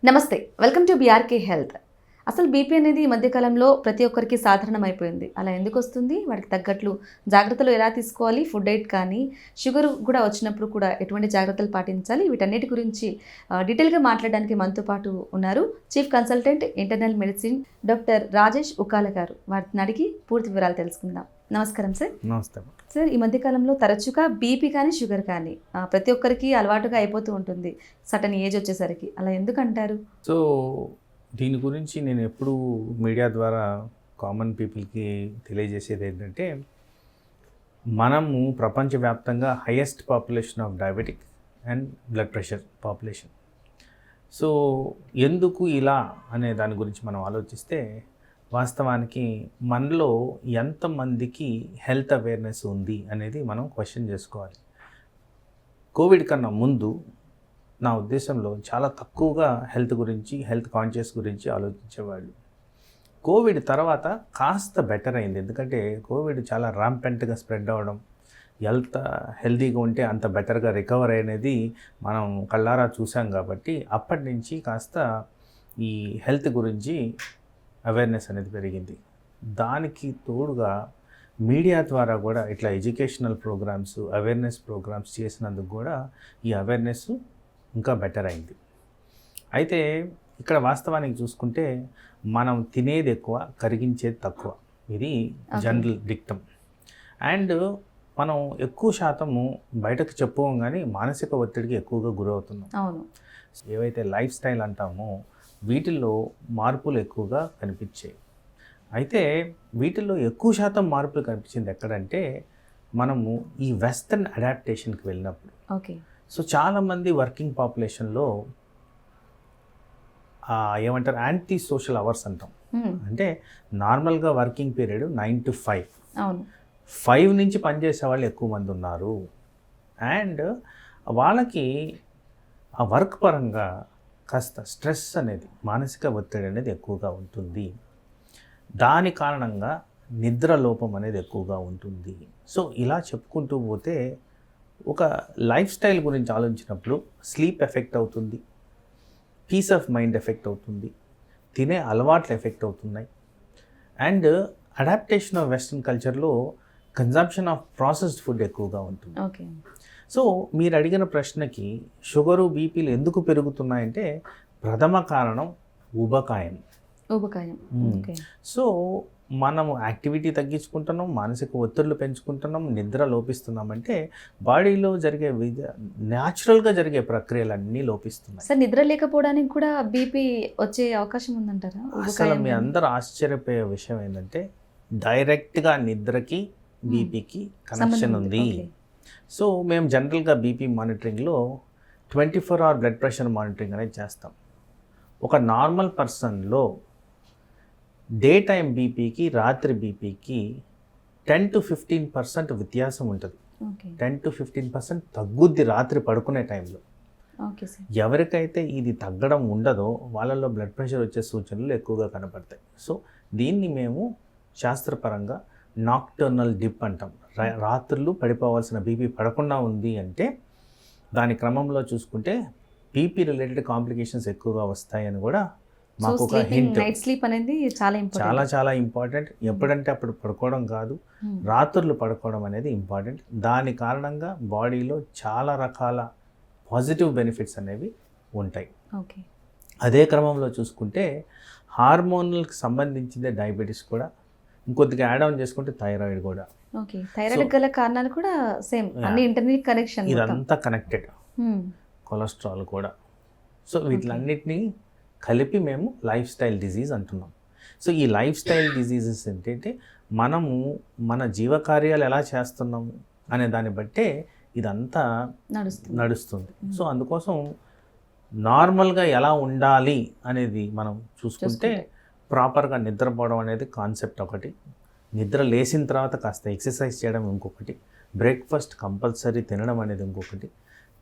నమస్తే, welcome to BRK health. అసలు BP అనేది ఈ మధ్యకాలంలో ప్రతి ఒక్కరికి సాధారణం అయిపోయింది. అలా ఎందుకు వస్తుంది, వాటికి తగ్గట్లు జాగ్రత్తలు ఎలా తీసుకోవాలి, ఫుడ్ డైట్ కానీ షుగర్ కూడా వచ్చినప్పుడు కూడా ఎటువంటి జాగ్రత్తలు పాటించాలి, వీటన్నిటి గురించి డీటెయిల్గా మాట్లాడడానికి మనతో పాటు ఉన్నారు chief consultant internal medicine doctor Rajesh Ukala garu. వాటిని అడిగి పూర్తి వివరాలు తెలుసుకుందాం. నమస్కారం సార్. నమస్తే సార్, ఈ మధ్యకాలంలో తరచుగా బీపీ కానీ షుగర్ కానీ ప్రతి ఒక్కరికి అలవాటుగా అయిపోతూ ఉంటుంది సటన్ ఏజ్ వచ్చేసరికి. అలా ఎందుకు అంటారు? సో దీని గురించి నేను ఎప్పుడు మీడియా ద్వారా కామన్ పీపుల్కి తెలియజేసేది ఏంటంటే, మనము ప్రపంచవ్యాప్తంగా highest population of diabetic and blood pressure population. So ఎందుకు ఇలా అనే దాని గురించి మనం ఆలోచిస్తే, వాస్తవానికి మనలో ఎంతమందికి హెల్త్ అవేర్నెస్ ఉంది అనేది మనం క్వశ్చన్ చేసుకోవాలి. కోవిడ్ కన్నా ముందు నా ఉద్దేశంలో చాలా తక్కువగా హెల్త్ గురించి, హెల్త్ కాన్షియస్ గురించి ఆలోచించేవాళ్ళు. కోవిడ్ తర్వాత కాస్త బెటర్ అయింది, ఎందుకంటే కోవిడ్ చాలా ర్యాంపెంట్గా స్ప్రెడ్ అవ్వడం, హెల్తీగా ఉంటే అంత బెటర్గా రికవర్ అనేది మనం కళ్ళారా చూసాం. కాబట్టి అప్పటి నుంచి కాస్త ఈ హెల్త్ గురించి అవేర్నెస్ అనేది పెరిగింది. దానికి తోడుగా మీడియా ద్వారా కూడా ఇట్లా ఎడ్యుకేషనల్ ప్రోగ్రామ్స్, అవేర్నెస్ ప్రోగ్రామ్స్ చేసినందుకు కూడా ఈ అవేర్నెస్ ఇంకా బెటర్ అయింది. అయితే ఇక్కడ వాస్తవానికి చూసుకుంటే, మనం తినేది ఎక్కువ, కరిగించేది తక్కువ. ఇది జనరల్ డిక్టమ్. అండ్ మనం ఎక్కువ శాతము బయటకు చెప్పుకోం కానీ మానసిక ఒత్తిడికి ఎక్కువగా గురవుతున్నాం. అవును. ఏవైతే లైఫ్ స్టైల్ అంటామో వీటిల్లో మార్పులు ఎక్కువగా కనిపించాయి. అయితే వీటిల్లో ఎక్కువ శాతం మార్పులు కనిపించింది ఎక్కడంటే, మనము ఈ వెస్టర్న్ అడాప్టేషన్కి వెళ్ళినప్పుడు. ఓకే. సో చాలామంది వర్కింగ్ పాపులేషన్లో ఏమంటారు, యాంటీ సోషల్ అవర్స్ అంటాం. అంటే నార్మల్గా వర్కింగ్ పీరియడ్ 9 to 5. అవును. 5 నుంచి పనిచేసే వాళ్ళు ఎక్కువ మంది ఉన్నారు. అండ్ వాళ్ళకి ఆ వర్క్ పరంగా కాస్త స్ట్రెస్ అనేది, మానసిక ఒత్తిడి అనేది ఎక్కువగా ఉంటుంది. దాని కారణంగా నిద్ర లోపం అనేది ఎక్కువగా ఉంటుంది. సో ఇలా చెప్పుకుంటూ పోతే, ఒక లైఫ్ స్టైల్ గురించి ఆలోచించినప్పుడు స్లీప్ ఎఫెక్ట్ అవుతుంది, పీస్ ఆఫ్ మైండ్ ఎఫెక్ట్ అవుతుంది, తినే అలవాట్లు ఎఫెక్ట్ అవుతున్నాయి. అండ్ అడాప్టేషన్ ఆఫ్ వెస్ట్రన్ కల్చర్లో కన్జంప్షన్ ఆఫ్ ప్రాసెస్డ్ ఫుడ్ ఎక్కువగా ఉంటుంది. ఓకే. సో మీరు అడిగిన ప్రశ్నకి, షుగరు, బీపీలు ఎందుకు పెరుగుతున్నాయంటే, ప్రథమ కారణం ఊబకాయం. సో మనము యాక్టివిటీ తగ్గించుకుంటున్నాం, మానసిక ఒత్తిళ్లు పెంచుకుంటున్నాం, నిద్ర లోపిస్తున్నామంటే బాడీలో జరిగే న్యాచురల్గా జరిగే ప్రక్రియలన్నీ లోపిస్తున్నాయి. సార్, నిద్ర లేకపోవడానికి కూడా బీపీ వచ్చే అవకాశం ఉందంటారా? అసలు మీ అందరూ ఆశ్చర్యపోయే విషయం ఏంటంటే, డైరెక్ట్గా నిద్రకి బీపీకి కనెక్షన్ ఉంది. సో మేము జనరల్గా బీపీ మానిటరింగ్లో 24 hour బ్లడ్ ప్రెషర్ మానిటరింగ్ అనేది చేస్తాం. ఒక నార్మల్ పర్సన్లో డే టైం బీపీకి, రాత్రి బీపీకి 10 to 15% వ్యత్యాసం ఉంటుంది. 10 to 15% తగ్గుద్ది రాత్రి పడుకునే టైంలో. ఎవరికైతే ఇది తగ్గడం ఉండదో వాళ్ళలో బ్లడ్ ప్రెషర్ వచ్చే సూచనలు ఎక్కువగా కనపడతాయి. సో దీన్ని మేము శాస్త్రపరంగా నాక్టర్నల్ డిప్ అంటాం. రాత్రులు పడిపోవాల్సిన బీపీ పడకుండా ఉంది అంటే, దాని క్రమంలో చూసుకుంటే బీపీ రిలేటెడ్ కాంప్లికేషన్స్ ఎక్కువగా వస్తాయని కూడా మాకు ఒక హింట్. నైట్ స్లీప్ అనేది చాలా చాలా ఇంపార్టెంట్. ఎప్పుడంటే అప్పుడు పడుకోవడం కాదు, రాత్రులు పడుకోవడం అనేది ఇంపార్టెంట్. దాని కారణంగా బాడీలో చాలా రకాల పాజిటివ్ బెనిఫిట్స్ అనేవి ఉంటాయి. అదే క్రమంలో చూసుకుంటే హార్మోనల్కి సంబంధించిందే డయాబెటీస్ కూడా, ఇంకొద్దిగా యాడ్ ఆన్ చేసుకుంటే థైరాయిడ్ కూడా. థైరాయిడ్ గల కారణాలు కూడా సేమ్, అన్ని ఇంటర్నెట్ కనెక్షన్, ఇదంతా కనెక్టెడ్. కొలెస్ట్రాల్ కూడా. సో వీటిలన్నిటినీ కలిపి మేము లైఫ్ స్టైల్ డిజీజ్ అంటున్నాం. సో ఈ లైఫ్ స్టైల్ డిజీజెస్ ఏంటంటే, మనము మన జీవకార్యాలు ఎలా చేస్తున్నాము అనే దాన్ని బట్టే ఇదంతా నడుస్తుంది. సో అందుకోసం నార్మల్గా ఎలా ఉండాలి అనేది మనం చూసుకుంటే, ప్రాపర్గా నిద్రపోవడం అనేది కాన్సెప్ట్ ఒకటి, నిద్ర లేచిన తర్వాత కాస్త ఎక్సర్సైజ్ చేయడం ఇంకొకటి, బ్రేక్ఫాస్ట్ కంపల్సరీ తినడం అనేది ఇంకొకటి,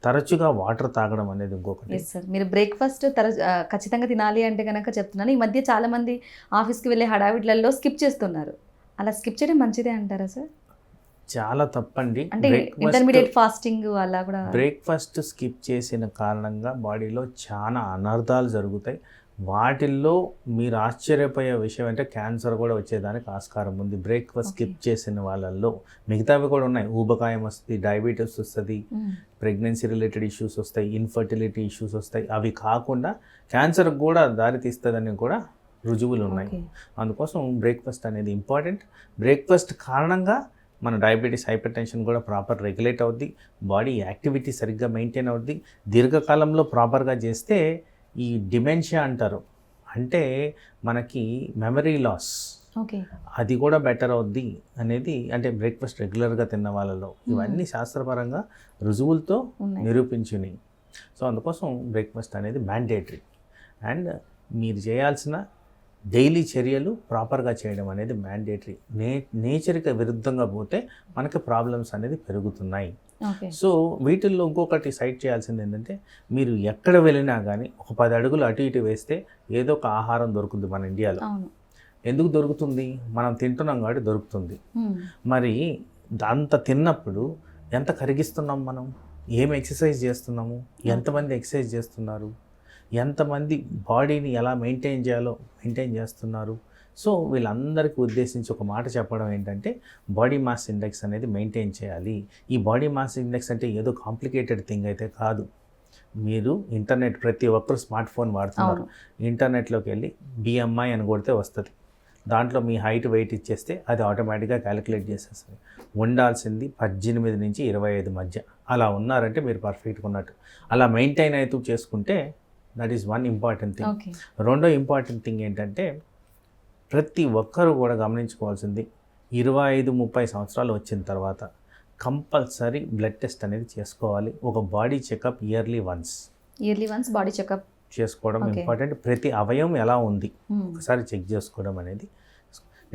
తరచుగా వాటర్ తాగడం అనేది ఇంకొకటి. సార్, మీరు బ్రేక్ఫాస్ట్ ఖచ్చితంగా తినాలి అంటే కనుక చెప్తున్నాను. ఈ మధ్య చాలామంది ఆఫీస్కి వెళ్ళే హడావిడ్లలో స్కిప్ చేస్తున్నారు. అలా స్కిప్ చేయడం మంచిదే అంటారా సార్? చాలా తప్పండి. అంటే ఇంటర్మీడియట్ ఫాస్టింగ్ అలా కూడా బ్రేక్ఫాస్ట్ స్కిప్ చేసిన కారణంగా బాడీలో చాలా అనర్థాలు జరుగుతాయి. వాటిల్లో మీరు ఆశ్చర్యపోయే విషయం అంటే క్యాన్సర్ కూడా వచ్చేదానికి ఆస్కారం ఉంది బ్రేక్ఫాస్ట్ స్కిప్ చేసిన వాళ్ళల్లో. మిగతావి కూడా ఉన్నాయి, ఊబకాయం వస్తుంది, డయాబెటీస్ వస్తుంది, ప్రెగ్నెన్సీ రిలేటెడ్ ఇష్యూస్ వస్తాయి, ఇన్ఫర్టిలిటీ ఇష్యూస్ వస్తాయి. అవి కాకుండా క్యాన్సర్కి కూడా దారితీస్తుందని కూడా రుజువులు ఉన్నాయి. అందుకోసం బ్రేక్ఫాస్ట్ అనేది ఇంపార్టెంట్. బ్రేక్ఫాస్ట్ కారణంగా మన డయాబెటీస్, హైపర్ టెన్షన్ కూడా ప్రాపర్ రెగ్యులేట్ అవుద్ది, బాడీ యాక్టివిటీ సరిగ్గా మెయింటైన్ అవుద్ది. దీర్ఘకాలంలో ప్రాపర్గా చేస్తే ఈ డిమెన్షియా అంటారు, అంటే మనకి మెమరీ లాస్, అది కూడా బెటర్ అవుద్ది అనేది, అంటే బ్రేక్ఫాస్ట్ రెగ్యులర్గా తిన్న వాళ్ళలో. ఇవన్నీ శాస్త్రపరంగా రుజువులతో నిరూపించినాయి. సో అందుకోసం బ్రేక్ఫాస్ట్ అనేది మ్యాండేటరీ. అండ్ మీరు చేయాల్సిన డైలీ చర్యలు ప్రాపర్గా చేయడం అనేది మ్యాండేటరీ. నేచర్కి విరుద్ధంగా పోతే మనకి ప్రాబ్లమ్స్ అనేది పెరుగుతున్నాయి. సో వీటిల్లో ఇంకొకటి సైట్ చేయాల్సింది ఏంటంటే, మీరు ఎక్కడ వెళ్ళినా కానీ ఒక 10 అడుగులు అటు ఇటు వేస్తే ఏదో ఒక ఆహారం దొరుకుతుంది మన ఇండియాలో. ఎందుకు దొరుకుతుంది? మనం తింటున్నాం కాబట్టి దొరుకుతుంది. మరి అంత తిన్నప్పుడు ఎంత కరిగిస్తున్నాం మనం? ఏం ఎక్సర్సైజ్ చేస్తున్నాము? ఎంతమంది ఎక్సర్సైజ్ చేస్తున్నారు? ఎంతమంది బాడీని ఎలా మెయింటైన్ చేయాలో మెయింటైన్ చేస్తున్నారు? సో వీళ్ళందరికీ ఉద్దేశించి ఒక మాట చెప్పడం ఏంటంటే, బాడీ మాస్ ఇండెక్స్ అనేది మెయింటైన్ చేయాలి. ఈ బాడీ మాస్ ఇండెక్స్ అంటే ఏదో కాంప్లికేటెడ్ థింగ్ అయితే కాదు. మీరు ఇంటర్నెట్, ప్రతి ఒక్కరు స్మార్ట్ ఫోన్ వాడుతున్నారు, ఇంటర్నెట్లోకి వెళ్ళి BMI అని కొడితే వస్తుంది. దాంట్లో మీ హైట్, వెయిట్ ఇచ్చేస్తే అది ఆటోమేటిక్గా క్యాలిక్యులేట్ చేసేస్తుంది. ఉండాల్సింది 18 నుంచి 25 మధ్య. అలా ఉన్నారంటే మీరు పర్ఫెక్ట్గా ఉన్నట్టు. అలా మెయింటైన్ అవుతూ చేసుకుంటే that is one important thing. రెండో ఇంపార్టెంట్ థింగ్ ఏంటంటే, ప్రతి ఒక్కరూ కూడా గమనించుకోవాల్సింది, 25-30 సంవత్సరాలు వచ్చిన తర్వాత కంపల్సరీ బ్లడ్ టెస్ట్ అనేది చేసుకోవాలి. ఒక body checkup yearly once body checkup చేసుకోవడం ఇంపార్టెంట్. ప్రతి అవయవం ఎలా ఉంది ఒకసారి చెక్ చేసుకోవడం అనేది.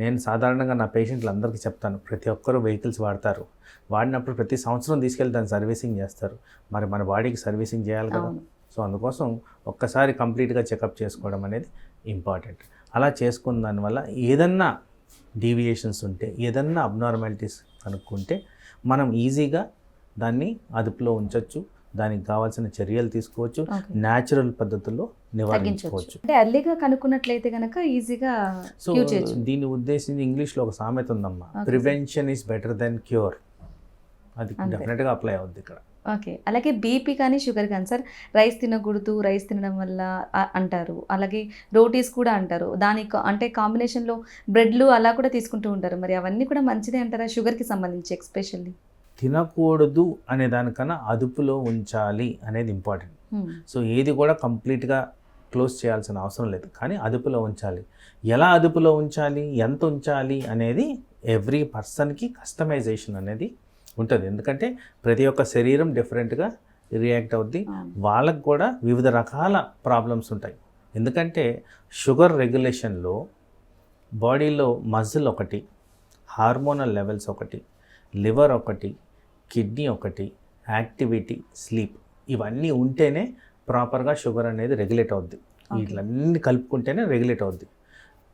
నేను సాధారణంగా నా పేషెంట్లు అందరికీ చెప్తాను, ప్రతి ఒక్కరూ వెహికల్స్ వాడతారు, వాడినప్పుడు ప్రతి సంవత్సరం తీసుకెళ్ళి దాన్ని సర్వీసింగ్ చేస్తారు. మరి మన బాడీకి సర్వీసింగ్ చేయాలి కదా. సో అందుకోసం ఒక్కసారి కంప్లీట్గా చెకప్ చేసుకోవడం అనేది ఇంపార్టెంట్. అలా చేసుకున్న దానివల్ల ఏదన్నా డీవియేషన్స్ ఉంటే, ఏదన్నా అబ్నార్మాలిటీస్ కనుక్కుంటే మనం ఈజీగా దాన్ని అదుపులో ఉంచవచ్చు, దానికి కావాల్సిన చర్యలు తీసుకోవచ్చు, న్యాచురల్ పద్ధతుల్లో నివారించుకోవచ్చు. అంటే ఎర్లీగా కనుక్కున్నట్లయితే కనుక ఈజీగా. సో దీన్ని ఉద్దేశించి ఇంగ్లీష్లో ఒక సామెత ఉందమ్మా, prevention is better than cure. అది డెఫినెట్గా అప్లై అవుద్ది ఇక్కడ. ఓకే. అలాగే బీపీ కానీ షుగర్ కానీ సార్, రైస్ తినకూడదు, రైస్ తినడం వల్ల అంటారు. అలాగే రోటీస్ కూడా అంటారు. దానికి అంటే కాంబినేషన్లో బ్రెడ్లు అలా కూడా తీసుకుంటూ ఉంటారు. మరి అవన్నీ కూడా మంచిదే అంటారా షుగర్కి సంబంధించి ఎక్స్పెషల్లీ? తినకూడదు అనే దానికన్నా అదుపులో ఉంచాలి అనేది ఇంపార్టెంట్. సో ఏది కూడా కంప్లీట్గా క్లోజ్ చేయాల్సిన అవసరం లేదు, కానీ అదుపులో ఉంచాలి. ఎలా అదుపులో ఉంచాలి, ఎంత ఉంచాలి అనేది ఎవ్రీ పర్సన్కి కస్టమైజేషన్ అనేది ఉంటుంది. ఎందుకంటే ప్రతి ఒక్క శరీరం డిఫరెంట్గా రియాక్ట్ అవుద్ది, వాళ్ళకు కూడా వివిధ రకాల ప్రాబ్లమ్స్ ఉంటాయి. ఎందుకంటే షుగర్ రెగ్యులేషన్లో బాడీలో మజిల్ ఒకటి, హార్మోనల్ లెవెల్స్ ఒకటి, లివర్ ఒకటి, కిడ్నీ ఒకటి, యాక్టివిటీ, స్లీప్, ఇవన్నీ ఉంటేనే ప్రాపర్గా షుగర్ అనేది రెగ్యులేట్ అవుద్ది. వీటిలన్నీ కలుపుకుంటేనే రెగ్యులేట్ అవుద్ది.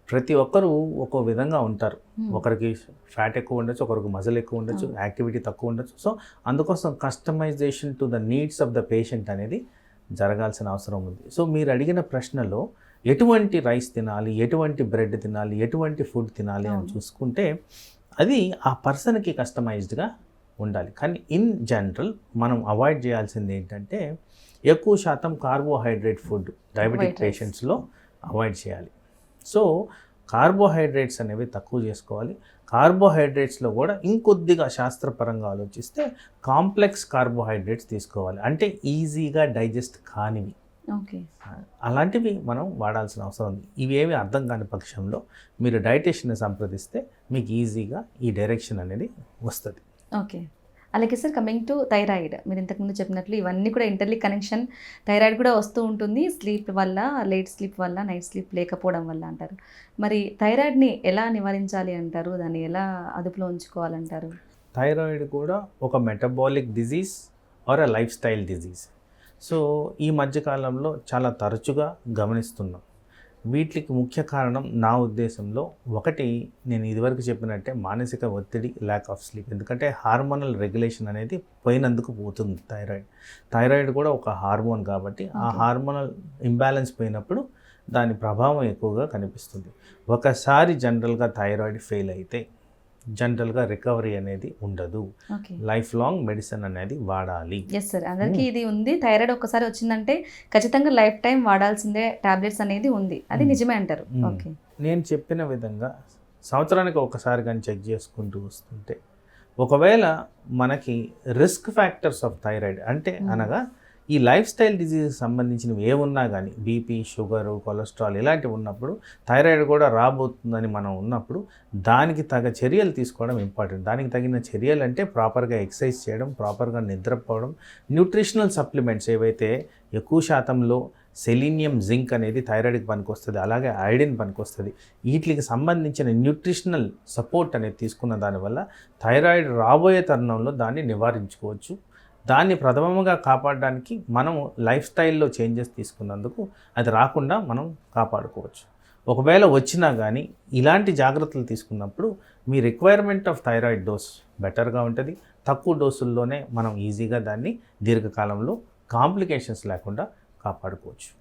ప్రతి ఒక్కరు ఒక్కో విధంగా ఉంటారు. ఒకరికి ఫ్యాట్ ఎక్కువ ఉండొచ్చు, ఒకరికి మజిల్ ఎక్కువ ఉండొచ్చు, యాక్టివిటీ తక్కువ ఉండొచ్చు. సో అందుకోసం customisation to the needs of the patient అనేది జరగాల్సిన అవసరం ఉంది. సో మీరు అడిగిన ప్రశ్నలో ఎటువంటి రైస్ తినాలి, ఎటువంటి బ్రెడ్ తినాలి, ఎటువంటి ఫుడ్ తినాలి అని చూసుకుంటే అది ఆ పర్సన్కి కస్టమైజ్డ్గా ఉండాలి. కానీ ఇన్ జనరల్ మనం అవాయిడ్ చేయాల్సింది ఏంటంటే, ఎక్కువ శాతం కార్బోహైడ్రేట్ ఫుడ్ డయాబెటిక్ పేషెంట్స్లో అవాయిడ్ చేయాలి. సో కార్బోహైడ్రేట్స్ అనేవి తక్కువ చేసుకోవాలి. కార్బోహైడ్రేట్స్లో కూడా ఇంకొద్దిగా శాస్త్రపరంగా ఆలోచిస్తే కాంప్లెక్స్ కార్బోహైడ్రేట్స్ తీసుకోవాలి, అంటే ఈజీగా డైజెస్ట్ కానివి. అలాంటివి మనం వాడాల్సిన అవసరం ఉంది. ఇవేవి అర్థం కాని పక్షంలో మీరు డైటీషియన్ని సంప్రదిస్తే మీకు ఈజీగా ఈ డైరెక్షన్ అనేది వస్తుంది. ఓకే. అలాగే సార్, కమింగ్ టు థైరాయిడ్, మీరు ఇంతకుముందు చెప్పినట్లు ఇవన్నీ కూడా ఇంటర్లీ కనెక్షన్. థైరాయిడ్ కూడా వస్తూ ఉంటుంది స్లీప్ వల్ల, లేట్ స్లీప్ వల్ల, నైట్ స్లీప్ లేకపోవడం వల్ల అంటారు. మరి థైరాయిడ్ని ఎలా నివారించాలి అంటారు, దాన్ని ఎలా అదుపులో ఉంచుకోవాలంటారు? థైరాయిడ్ కూడా ఒక metabolic disease are life style disease. So ఈ మధ్యకాలంలో చాలా తరచుగా గమనిస్తున్నాం. వీటికి ముఖ్య కారణం నా ఉద్దేశంలో ఒకటి, నేను ఇదివరకు చెప్పినట్టే మానసిక ఒత్తిడి, ల్యాక్ ఆఫ్ స్లీప్. ఎందుకంటే హార్మోనల్ రెగ్యులేషన్ అనేది పోయినందుకు పోతుంది. థైరాయిడ్ కూడా ఒక హార్మోన్ కాబట్టి ఆ హార్మోనల్ ఇంబ్యాలెన్స్ పోయినప్పుడు దాని ప్రభావం ఎక్కువగా కనిపిస్తుంది. ఒకసారి జనరల్గా థైరాయిడ్ ఫెయిల్ అయితే జనరల్గా రికవరీ అనేది ఉండదు. లైఫ్ లాంగ్ మెడిసిన్ అనేది వాడాలి. ఎస్ సార్, అందరికీ ఇది ఉంది. థైరాయిడ్ ఒక్కసారి వచ్చిందంటే ఖచ్చితంగా లైఫ్ టైం వాడాల్సిందే టాబ్లెట్స్ అనేది ఉంది. అది నిజమే అంటారు. ఓకే, నేను చెప్పిన విధంగా సంవత్సరానికి ఒకసారి కానీ చెక్ చేసుకుంటూ వస్తుంటే, ఒకవేళ మనకి రిస్క్ ఫ్యాక్టర్స్ ఆఫ్ థైరాయిడ్ అంటే అనగా ఈ లైఫ్ స్టైల్ డిజీజ్ సంబంధించినవి ఏమున్నా కానీ బీపీ, షుగరు, కొలెస్ట్రాల్ ఇలాంటివి ఉన్నప్పుడు థైరాయిడ్ కూడా రాబోతుందని మనం ఉన్నప్పుడు దానికి తగ్గ చర్యలు తీసుకోవడం ఇంపార్టెంట్. దానికి తగిన చర్యలు అంటే ప్రాపర్గా ఎక్సర్సైజ్ చేయడం, ప్రాపర్గా నిద్రపోవడం, న్యూట్రిషనల్ సప్లిమెంట్స్ ఏవైతే ఎక్కువ శాతంలో సెలీనియం, జింక్ అనేది థైరాయిడ్కి పనికొస్తుంది, అలాగే ఐరన్ పనికొస్తుంది. వీటికి సంబంధించిన న్యూట్రిషనల్ సపోర్ట్ అనేది తీసుకున్న దానివల్ల థైరాయిడ్ రాబోయే తరుణంలో దాన్ని నివారించుకోవచ్చు. దాన్ని ప్రథమంగా కాపాడడానికి మనం లైఫ్ స్టైల్లో చేంజెస్ తీసుకున్నందుకు అది రాకుండా మనం కాపాడుకోవచ్చు. ఒకవేళ వచ్చినా కానీ ఇలాంటి జాగ్రత్తలు తీసుకున్నప్పుడు మీ రిక్వైర్మెంట్ ఆఫ్ థైరాయిడ్ డోస్ బెటర్గా ఉంటుంది. తక్కువ డోసుల్లోనే మనం ఈజీగా దాన్ని దీర్ఘకాలంలో కాంప్లికేషన్స్ లేకుండా కాపాడుకోవచ్చు.